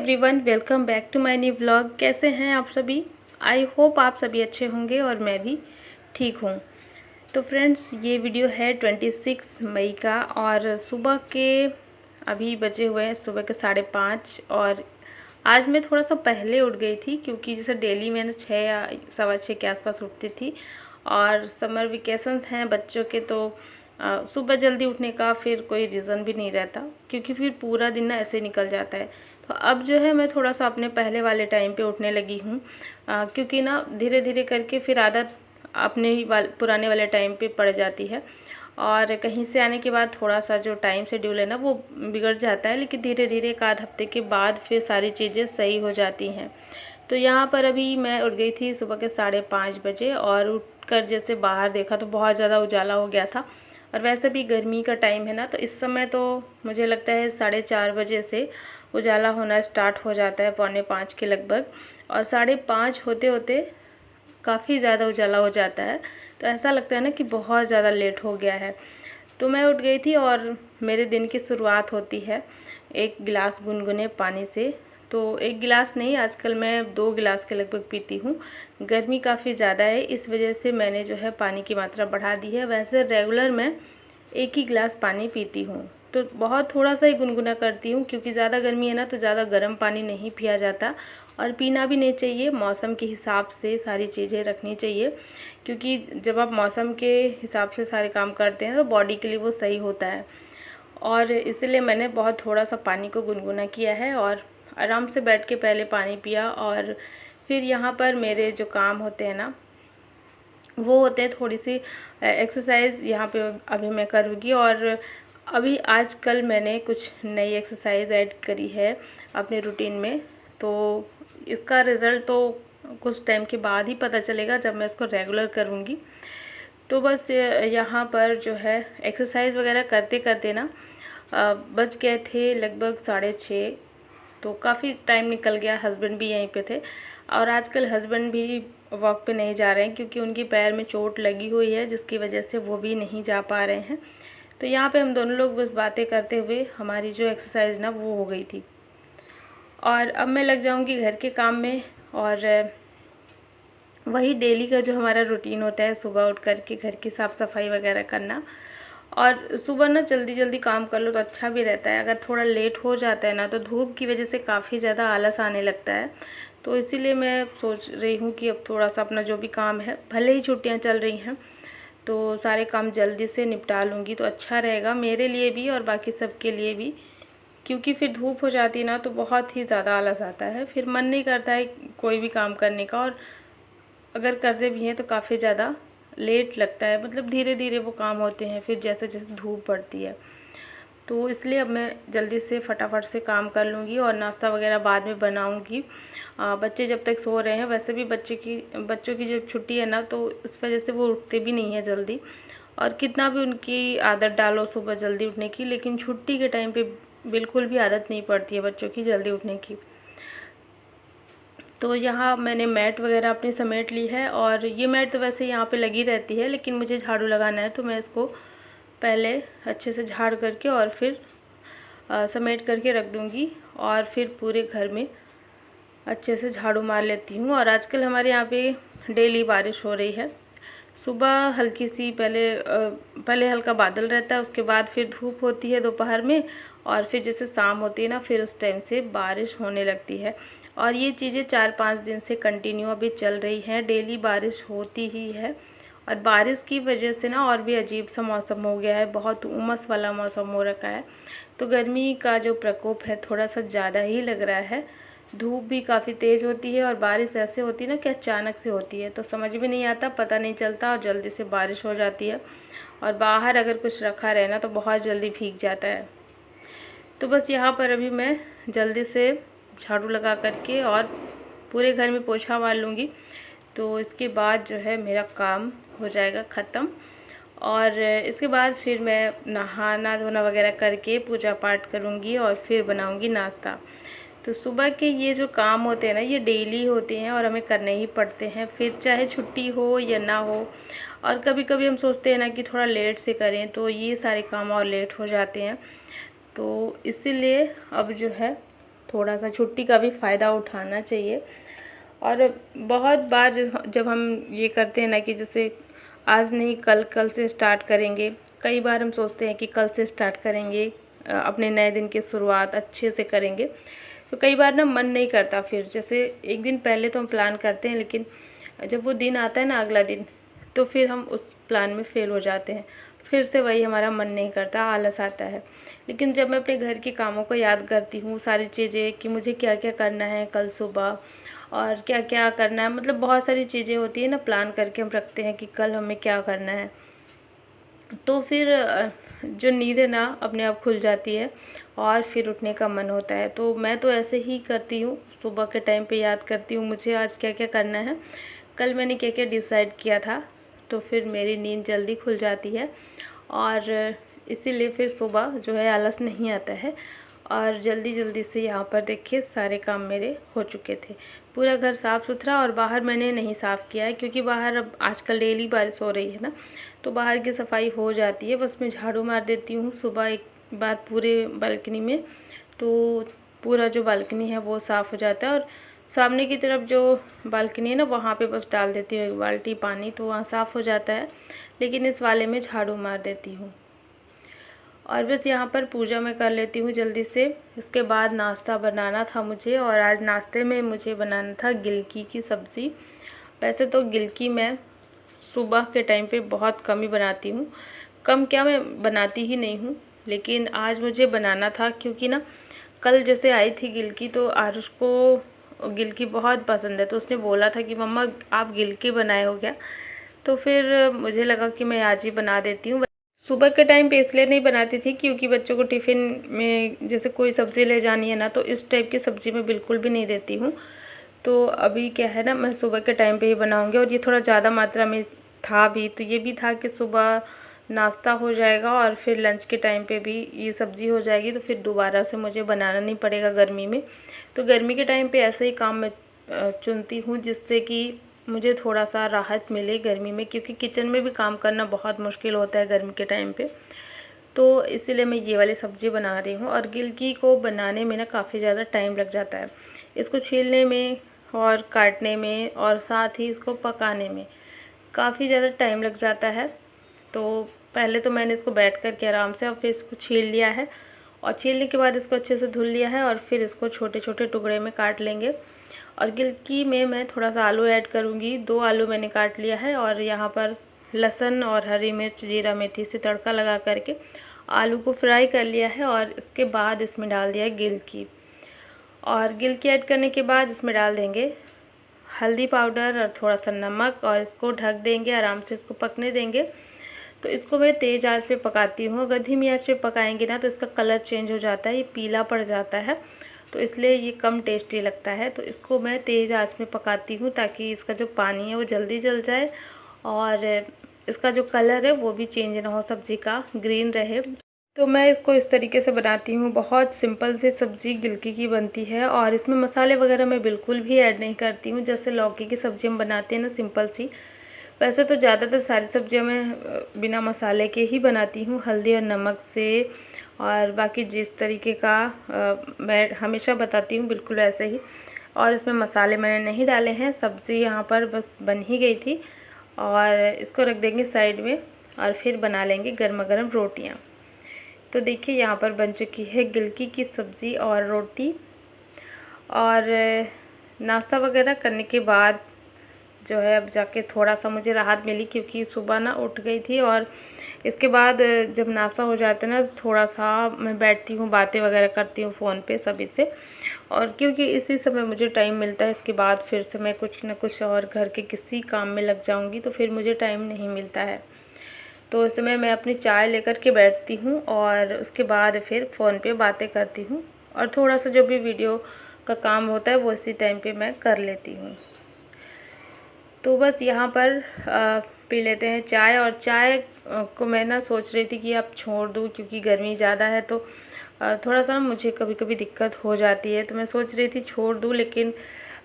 Everyone, welcome back to my new vlog. कैसे हैं आप सभी? आई होप आप सभी अच्छे होंगे और मैं भी ठीक हूँ। तो फ्रेंड्स, ये वीडियो है 26 मई का और सुबह के अभी बजे हुए हैं सुबह के 5:30। और आज मैं थोड़ा सा पहले उठ गई थी क्योंकि जैसे डेली मैंने 6 या 6:15 के आसपास उठती थी। और समर वेकेशंस हैं बच्चों के, तो सुबह जल्दी उठने का फिर कोई रीज़न भी नहीं रहता क्योंकि फिर पूरा दिन ना ऐसे निकल जाता है। तो अब जो है मैं थोड़ा सा अपने पहले वाले टाइम पे उठने लगी हूँ, क्योंकि ना धीरे धीरे करके फिर आदत अपने ही पुराने वाले टाइम पे पड़ जाती है। और कहीं से आने के बाद थोड़ा सा जो टाइम शेड्यूल है ना वो बिगड़ जाता है, लेकिन धीरे धीरे एक आध हफ्ते के बाद फिर सारी चीज़ें सही हो जाती हैं। तो यहाँ पर अभी मैं उठ गई थी सुबह के 5:30 बजे और उठकर जैसे बाहर देखा तो बहुत ज़्यादा उजाला हो गया था। और वैसे भी गर्मी का टाइम है ना, तो इस समय तो मुझे लगता है 4:30 बजे से उजाला होना स्टार्ट हो जाता है, 4:45 के लगभग। और 5:30 होते होते काफ़ी ज़्यादा उजाला हो जाता है, तो ऐसा लगता है ना कि बहुत ज़्यादा लेट हो गया है। तो मैं उठ गई थी और मेरे दिन की शुरुआत होती है एक गिलास गुनगुने पानी से। तो एक गिलास नहीं, आजकल मैं 2 गिलास के लगभग पीती हूँ। गर्मी काफ़ी ज़्यादा है, इस वजह से मैंने जो है पानी की मात्रा बढ़ा दी है। वैसे रेगुलर मैं 1 ही गिलास पानी पीती हूँ, तो बहुत थोड़ा सा ही गुनगुना करती हूँ क्योंकि ज़्यादा गर्मी है ना, तो ज़्यादा गर्म पानी नहीं पिया जाता और पीना भी नहीं चाहिए। मौसम के हिसाब से सारी चीज़ें रखनी चाहिए, क्योंकि जब आप मौसम के हिसाब से सारे काम करते हैं तो बॉडी के लिए वो सही होता है। और इसलिए मैंने बहुत थोड़ा सा पानी को गुनगुना किया है और आराम से बैठ के पहले पानी पिया। और फिर यहाँ पर मेरे जो काम होते हैं ना वो होते हैं थोड़ी सी एक्सरसाइज यहाँ पे अभी मैं करूँगी। और अभी आजकल मैंने कुछ नई एक्सरसाइज ऐड करी है अपने रूटीन में, तो इसका रिज़ल्ट तो कुछ टाइम के बाद ही पता चलेगा जब मैं इसको रेगुलर करूँगी। तो बस यहाँ पर जो है एक्सरसाइज वगैरह करते करते ना बज गए थे लगभग 6:30। तो काफ़ी टाइम निकल गया। हस्बैंड भी यहीं पे थे और आजकल हस्बैंड भी वॉक पे नहीं जा रहे हैं क्योंकि उनकी पैर में चोट लगी हुई है, जिसकी वजह से वो भी नहीं जा पा रहे हैं। तो यहाँ पे हम दोनों लोग बस बातें करते हुए हमारी जो एक्सरसाइज ना वो हो गई थी। और अब मैं लग जाऊँगी घर के काम में। और वही डेली का जो हमारा रूटीन होता है, सुबह उठ कर के घर की साफ़ सफाई वगैरह करना। और सुबह ना जल्दी जल्दी काम कर लो तो अच्छा भी रहता है। अगर थोड़ा लेट हो जाता है ना तो धूप की वजह से काफ़ी ज़्यादा आलस आने लगता है। तो इसीलिए मैं सोच रही हूँ कि अब थोड़ा सा अपना जो भी काम है, भले ही छुट्टियाँ चल रही हैं, तो सारे काम जल्दी से निपटा लूँगी तो अच्छा रहेगा मेरे लिए भी और बाकी सब के लिए भी। क्योंकि फिर धूप हो जाती है ना तो बहुत ही ज़्यादा आलस आता है, फिर मन नहीं करता है कोई भी काम करने का। और अगर करते भी हैं तो काफ़ी ज़्यादा लेट लगता है, मतलब धीरे धीरे वो काम होते हैं फिर जैसे जैसे धूप पड़ती है। तो इसलिए अब मैं जल्दी से फटाफट से काम कर लूँगी और नाश्ता वगैरह बाद में बनाऊँगी। बच्चे जब तक सो रहे हैं, वैसे भी बच्चों की जब छुट्टी है ना तो इस वजह से वो उठते भी नहीं हैं जल्दी। और कितना भी उनकी आदत डालो सुबह जल्दी उठने की, लेकिन छुट्टी के टाइम पे बिल्कुल भी आदत नहीं पड़ती है बच्चों की जल्दी उठने की। तो यहाँ मैंने मैट वगैरह अपनी समेट ली है और ये मैट तो वैसे यहाँ पे लगी रहती है, लेकिन मुझे झाड़ू लगाना है तो मैं इसको पहले अच्छे से झाड़ करके और फिर समेट करके रख दूँगी और फिर पूरे घर में अच्छे से झाड़ू मार लेती हूँ। और आजकल हमारे यहाँ पे डेली बारिश हो रही है। सुबह हल्की सी पहले हल्का बादल रहता है, उसके बाद फिर धूप होती है दोपहर में, और फिर जैसे शाम होती है ना फिर उस टाइम से बारिश होने लगती है। और ये चीज़ें 4-5 दिन से कंटिन्यू अभी चल रही हैं, डेली बारिश होती ही है। और बारिश की वजह से ना और भी अजीब सा मौसम हो गया है, बहुत उमस वाला मौसम हो रखा है। तो गर्मी का जो प्रकोप है थोड़ा सा ज़्यादा ही लग रहा है। धूप भी काफ़ी तेज़ होती है और बारिश ऐसे होती है ना कि अचानक से होती है, तो समझ में नहीं आता, पता नहीं चलता और जल्दी से बारिश हो जाती है। और बाहर अगर कुछ रखा रहे ना तो बहुत जल्दी भीग जाता है। तो बस यहाँ पर अभी मैं जल्दी से झाड़ू लगा करके और पूरे घर में पोछा मार लूँगी, तो इसके बाद जो है मेरा काम हो जाएगा ख़त्म। और इसके बाद फिर मैं नहाना धोना वगैरह करके पूजा पाठ करूँगी और फिर बनाऊँगी नाश्ता। तो सुबह के ये जो काम होते हैं ना ये डेली होते हैं और हमें करने ही पड़ते हैं, फिर चाहे छुट्टी हो या ना हो। और कभी कभी हम सोचते हैं ना कि थोड़ा लेट से करें तो ये सारे काम और लेट हो जाते हैं। तो इसीलिए अब जो है थोड़ा सा छुट्टी का भी फ़ायदा उठाना चाहिए। और बहुत बार जब हम ये करते हैं ना कि जैसे आज नहीं कल से स्टार्ट करेंगे, कई बार हम सोचते हैं कि कल से स्टार्ट करेंगे, अपने नए दिन की शुरुआत अच्छे से करेंगे, तो कई बार ना मन नहीं करता। फिर जैसे एक दिन पहले तो हम प्लान करते हैं, लेकिन जब वो दिन आता है ना अगला दिन, तो फिर हम उस प्लान में फ़ेल हो जाते हैं, फिर से वही हमारा मन नहीं करता, आलस आता है। लेकिन जब मैं अपने घर के कामों को याद करती हूँ, सारी चीज़ें कि मुझे क्या क्या करना है कल सुबह और क्या क्या करना है, मतलब बहुत सारी चीज़ें होती है ना, प्लान करके हम रखते हैं कि कल हमें क्या करना है, तो फिर जो नींद है ना अपने आप खुल जाती है और फिर उठने का मन होता है। तो मैं तो ऐसे ही करती हूँ, सुबह के टाइम पे याद करती हूँ मुझे आज क्या क्या करना है, कल मैंने क्या क्या डिसाइड किया था, तो फिर मेरी नींद जल्दी खुल जाती है और इसीलिए फिर सुबह जो है आलस नहीं आता है। और जल्दी जल्दी से यहाँ पर देखिए सारे काम मेरे हो चुके थे, पूरा घर साफ़ सुथरा। और बाहर मैंने नहीं साफ़ किया है क्योंकि बाहर अब आजकल डेली बारिश हो रही है ना, तो बाहर की सफाई हो जाती है, बस मैं झाड़ू मार देती हूँ सुबह एक बार पूरे बालकनी में, तो पूरा जो बालकनी है वो साफ़ हो जाता है। और सामने की तरफ जो बालकनी है ना वहाँ पे बस डाल देती हूँ एक बाल्टी पानी, तो वहाँ साफ़ हो जाता है, लेकिन इस वाले में झाड़ू मार देती हूँ। और बस यहाँ पर पूजा मैं कर लेती हूँ जल्दी से। इसके बाद नाश्ता बनाना था मुझे, और आज नाश्ते में मुझे बनाना था गिलकी की सब्ज़ी। वैसे तो गिलकी मैं सुबह के टाइम पे बहुत कम ही बनाती हूँ, कम क्या मैं बनाती ही नहीं हूँ, लेकिन आज मुझे बनाना था क्योंकि ना कल जैसे आई थी गिलकी, तो आरुष को गिलकी बहुत पसंद है, तो उसने बोला था कि मम्मा आप गिलकी बनाए हो क्या, तो फिर मुझे लगा कि मैं आज ही बना देती हूँ। सुबह के टाइम पे इसलिए नहीं बनाती थी क्योंकि बच्चों को टिफ़िन में जैसे कोई सब्ज़ी ले जानी है ना, तो इस टाइप की सब्ज़ी मैं बिल्कुल भी नहीं देती हूँ। तो अभी क्या है ना, मैं सुबह के टाइम पे ही बनाऊँगी, और ये थोड़ा ज़्यादा मात्रा में था भी, तो ये भी था कि सुबह नाश्ता हो जाएगा और फिर लंच के टाइम पे भी ये सब्ज़ी हो जाएगी, तो फिर दोबारा से मुझे बनाना नहीं पड़ेगा गर्मी में। तो गर्मी के टाइम पे ऐसे ही काम मैं चुनती हूँ जिससे कि मुझे थोड़ा सा राहत मिले गर्मी में, क्योंकि किचन में भी काम करना बहुत मुश्किल होता है गर्मी के टाइम पे। तो इसीलिए मैं ये वाली सब्ज़ी बना रही हूँ। और गिलकी को बनाने में ना काफ़ी ज़्यादा टाइम लग जाता है, इसको छीलने में और काटने में, और साथ ही इसको पकाने में काफ़ी ज़्यादा टाइम लग जाता है। तो पहले तो मैंने इसको बैठ कर के आराम से और फिर इसको छील लिया है, और छीलने के बाद इसको अच्छे से धुल लिया है, और फिर इसको छोटे छोटे टुकड़े में काट लेंगे। और गिलकी में मैं थोड़ा सा आलू ऐड करूँगी, 2 आलू मैंने काट लिया है, और यहाँ पर लहसुन और हरी मिर्च जीरा मेथी से तड़का लगा करके आलू को फ्राई कर लिया है, और इसके बाद इसमें डाल दिया गिलकी। और गिलकी ऐड करने के बाद इसमें डाल देंगे हल्दी पाउडर और थोड़ा सा नमक, और इसको ढक देंगे, आराम से इसको पकने देंगे। तो इसको मैं तेज़ आंच पे पकाती हूँ, अगर धीमी आंच पे पकाएंगे ना तो इसका कलर चेंज हो जाता है, ये पीला पड़ जाता है, तो इसलिए ये कम टेस्टी लगता है। तो इसको मैं तेज़ आंच में पकाती हूँ ताकि इसका जो पानी है वो जल्दी जल जाए, और इसका जो कलर है वो भी चेंज ना हो, सब्ज़ी का ग्रीन रहे। तो मैं इसको इस तरीके से बनाती हूँ, बहुत सिंपल से सब्ज़ी गिलकी की बनती है, और इसमें मसाले वगैरह मैं बिल्कुल भी ऐड नहीं करती हूँ, जैसे लौकी की सब्ज़ी हम बनाते हैं ना सिंपल सी। वैसे तो ज़्यादातर सारी सब्जियां मैं बिना मसाले के ही बनाती हूँ, हल्दी और नमक से, और बाकी जिस तरीके का मैं हमेशा बताती हूँ बिल्कुल ऐसे ही। और इसमें मसाले मैंने नहीं डाले हैं, सब्ज़ी यहाँ पर बस बन ही गई थी, और इसको रख देंगे साइड में, और फिर बना लेंगे गर्मा गर्म रोटियाँ। तो देखिए यहाँ पर बन चुकी है गिलकी की सब्ज़ी और रोटी। और नाश्ता वगैरह करने के बाद जो है अब जाके थोड़ा सा मुझे राहत मिली, क्योंकि सुबह ना उठ गई थी, और इसके बाद जब नाश्ता हो जाता है ना थोड़ा सा मैं बैठती हूँ, बातें वगैरह करती हूँ फ़ोन पे सभी से, और क्योंकि इसी समय मुझे टाइम मिलता है। इसके बाद फिर से मैं कुछ न कुछ और घर के किसी काम में लग जाऊँगी, तो फिर मुझे टाइम नहीं मिलता है। तो इस समय मैं अपनी चाय लेकर के बैठती हूँ, और उसके बाद फिर फ़ोन पे बातें करती हूँ, और थोड़ा सा जो भी वीडियो का काम होता है वो इसी टाइम पे मैं कर लेती हूँ। तो बस यहाँ पर पी लेते हैं चाय। और चाय को मैं ना सोच रही थी कि अब छोड़ दूँ, क्योंकि गर्मी ज़्यादा है, तो थोड़ा सा मुझे कभी कभी दिक्कत हो जाती है, तो मैं सोच रही थी छोड़ दूँ। लेकिन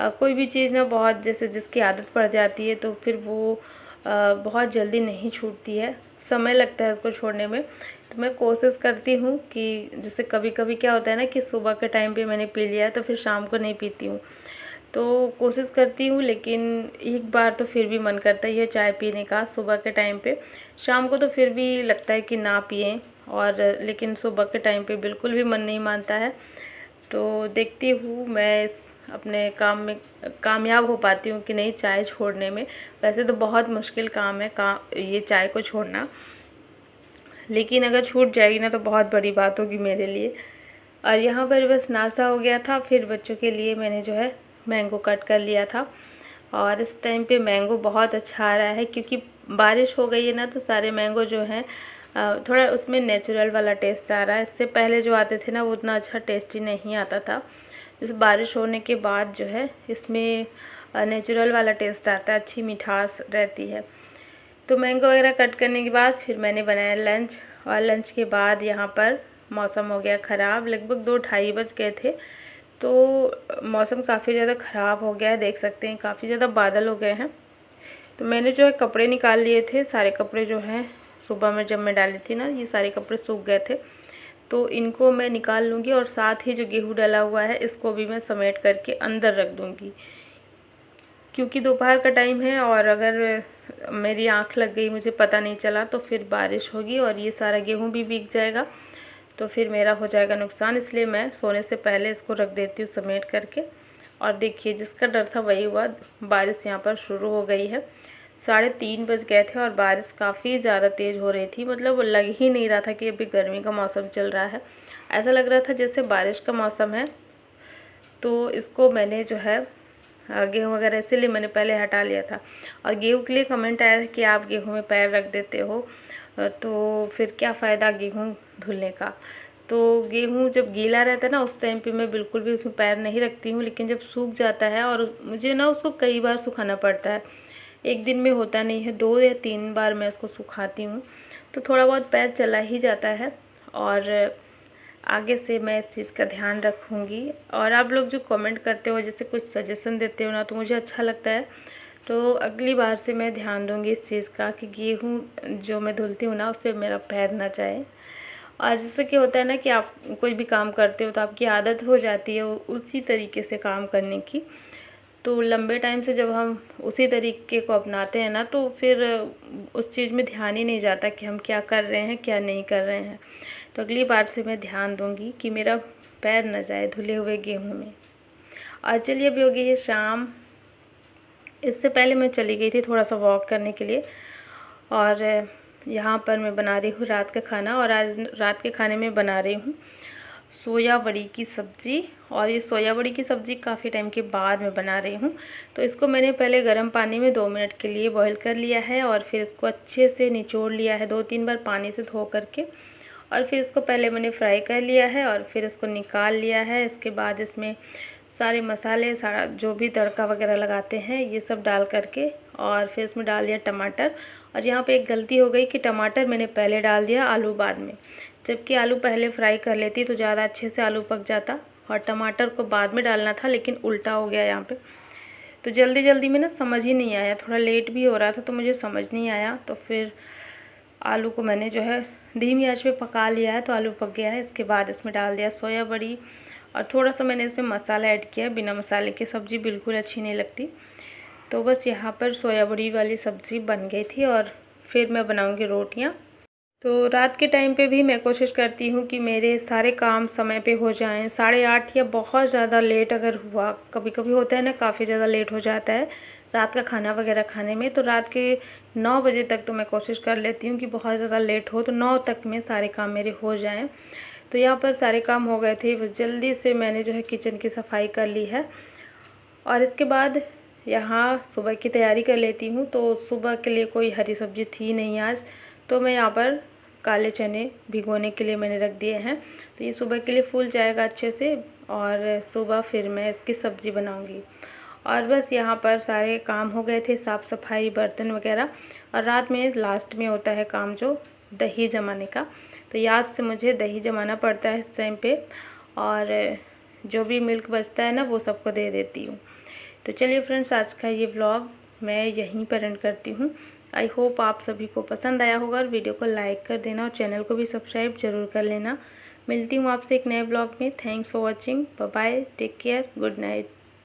कोई भी चीज़ ना बहुत जैसे जिसकी आदत पड़ जाती है तो फिर वो बहुत जल्दी नहीं छूटती है, समय लगता है उसको छोड़ने में। तो मैं कोशिश करती हूँ कि जैसे कभी कभी क्या होता है ना कि सुबह के टाइम पे मैंने पी लिया तो फिर शाम को नहीं पीती हूँ, तो कोशिश करती हूँ, लेकिन एक बार तो फिर भी मन करता ही है चाय पीने का सुबह के टाइम पे। शाम को तो फिर भी लगता है कि ना पिएं, और लेकिन सुबह के टाइम पे बिल्कुल भी मन नहीं मानता है। तो देखती हूँ मैं अपने काम में कामयाब हो पाती हूँ कि नहीं चाय छोड़ने में। वैसे तो बहुत मुश्किल काम है ये चाय को छोड़ना, लेकिन अगर छूट जाएगी ना तो बहुत बड़ी बात होगी मेरे लिए। और यहाँ पर बस नाश्ता हो गया था, फिर बच्चों के लिए मैंने जो है मैंगो कट कर लिया था। और इस टाइम पे मैंगो बहुत अच्छा आ रहा है क्योंकि बारिश हो गई है ना, तो सारे मैंगो जो हैं थोड़ा उसमें नेचुरल वाला टेस्ट आ रहा है। इससे पहले जो आते थे ना वो उतना अच्छा टेस्टी नहीं आता था। जैसे बारिश होने के बाद जो है इसमें नेचुरल वाला टेस्ट आता है, अच्छी मिठास रहती है। तो मैंगो वगैरह कट करने के बाद फिर मैंने बनाया लंच, और लंच के बाद यहाँ पर मौसम हो गया ख़राब। लगभग 2-2:30 बज गए थे, तो मौसम काफ़ी ज़्यादा ख़राब हो गया है, देख सकते हैं काफ़ी ज़्यादा बादल हो गए हैं। तो मैंने जो है कपड़े निकाल लिए थे, सारे कपड़े जो हैं सुबह में जब मैं डाली थी ना, ये सारे कपड़े सूख गए थे, तो इनको मैं निकाल लूँगी। और साथ ही जो गेहूँ डला हुआ है इसको भी मैं समेट करके अंदर रख दूँगी, क्योंकि दोपहर का टाइम है और अगर मेरी आँख लग गई, मुझे पता नहीं चला, तो फिर बारिश होगी और ये सारा गेहूँ भी भीग जाएगा, तो फिर मेरा हो जाएगा नुकसान। इसलिए मैं सोने से पहले इसको रख देती हूँ समेट करके। और देखिए जिसका डर था वही हुआ, बारिश यहाँ पर शुरू हो गई है। 3:30 बज गए थे और बारिश काफ़ी ज़्यादा तेज़ हो रही थी, मतलब लग ही नहीं रहा था कि अभी गर्मी का मौसम चल रहा है। ऐसा लग रहा था जैसे बारिश का मौसम है। तो इसको मैंने जो है गेहूँ वगैरह इसीलिए मैंने पहले हटा लिया था। और गेहूँ के लिए कमेंट आया था कि आप गेहूँ में पैर रख देते हो, तो फिर क्या फ़ायदा गेहूँ धुलने का। तो गेहूँ जब गीला रहता है ना उस टाइम पे मैं बिल्कुल भी उसमें पैर नहीं रखती हूँ, लेकिन जब सूख जाता है, और मुझे ना उसको कई बार सुखाना पड़ता है, एक दिन में होता नहीं है, 2 या 3 बार मैं इसको सुखाती हूँ, तो थोड़ा बहुत पैर चला ही जाता है। और आगे से मैं इस चीज़ का ध्यान रखूँगी। और आप लोग जो कमेंट करते हो, जैसे कुछ सजेशन देते हो ना, तो मुझे अच्छा लगता है। तो अगली बार से मैं ध्यान दूँगी इस चीज़ का कि गेहूँ जो मैं धुलती हूँ ना उस पर मेरा पैर ना जाए। और जैसे कि होता है ना कि आप कोई भी काम करते हो तो आपकी आदत हो जाती है उसी तरीके से काम करने की, तो लंबे टाइम से जब हम उसी तरीके को अपनाते हैं ना, तो फिर उस चीज़ में ध्यान ही नहीं जाता कि हम क्या कर रहे हैं क्या नहीं कर रहे हैं। तो अगली बार से मैं ध्यान दूंगी कि मेरा पैर न जाए धुले हुए गेहूं में। और चलिए अभी हो गई है शाम। इससे पहले मैं चली गई थी थोड़ा सा वॉक करने के लिए, और यहाँ पर मैं बना रही हूँ रात का खाना। और आज रात के खाने में बना रही हूँ सोया बड़ी की सब्ज़ी। और ये सोया बड़ी की सब्ज़ी काफ़ी टाइम के बाद मैं बना रही हूँ। तो इसको मैंने पहले गर्म पानी में 2 मिनट के लिए बॉईल कर लिया है, और फिर इसको अच्छे से निचोड़ लिया है 2-3 बार पानी से धो करके। और फिर इसको पहले मैंने फ्राई कर लिया है और फिर इसको निकाल लिया है। इसके बाद इसमें सारे मसाले, सारा जो भी तड़का वगैरह लगाते हैं ये सब डाल करके, और फिर इसमें डाल दिया टमाटर। और यहाँ पे एक गलती हो गई कि टमाटर मैंने पहले डाल दिया, आलू बाद में, जबकि आलू पहले फ्राई कर लेती तो ज़्यादा अच्छे से आलू पक जाता, और टमाटर को बाद में डालना था, लेकिन उल्टा हो गया यहाँ पे। तो जल्दी जल्दी में ना समझ ही नहीं आया, थोड़ा लेट भी हो रहा था तो मुझे समझ नहीं आया। तो फिर आलू को मैंने जो है धीमी आंच पे पका लिया है, तो आलू पक गया है। इसके बाद इसमें डाल दिया सोया बड़ी, और थोड़ा सा मैंने इसमें मसाला ऐड किया। बिना मसाले की सब्ज़ी बिल्कुल अच्छी नहीं लगती। तो बस यहाँ पर सोया बड़ी वाली सब्ज़ी बन गई थी, और फिर मैं बनाऊँगी रोटियाँ। तो रात के टाइम पे भी मैं कोशिश करती हूँ कि मेरे सारे काम समय पे हो जाएं। 8:30 या बहुत ज़्यादा लेट अगर हुआ, कभी कभी होता है ना काफ़ी ज़्यादा लेट हो जाता है रात का खाना वगैरह खाने में, तो रात के 9 बजे तक तो मैं कोशिश कर लेती हूँ कि बहुत ज़्यादा लेट हो तो 9 तक में सारे काम मेरे हो जाएं। तो यहाँ पर सारे काम हो गए थे, बस जल्दी से मैंने जो है किचन की सफाई कर ली है। और इसके बाद यहाँ सुबह की तैयारी कर लेती हूँ। तो सुबह के लिए कोई हरी सब्ज़ी थी नहीं आज, तो मैं यहाँ पर काले चने भिगोने के लिए मैंने रख दिए हैं। तो ये सुबह के लिए फूल जाएगा अच्छे से, और सुबह फिर मैं इसकी सब्ज़ी बनाऊँगी। और बस यहाँ पर सारे काम हो गए थे, साफ़ सफाई, बर्तन वगैरह। और रात में लास्ट में होता है काम जो दही जमाने का, तो याद से मुझे दही जमाना पड़ता है इस टाइम पे, और जो भी मिल्क बचता है ना वो सबको दे देती हूँ। तो चलिए फ्रेंड्स, आज का ये व्लॉग मैं यहीं पर एंड करती हूँ। आई होप आप सभी को पसंद आया होगा और वीडियो को लाइक कर देना और चैनल को भी सब्सक्राइब जरूर कर लेना। मिलती हूँ आपसे एक नए ब्लॉग में। Thanks for watching. Bye bye, take care, good night.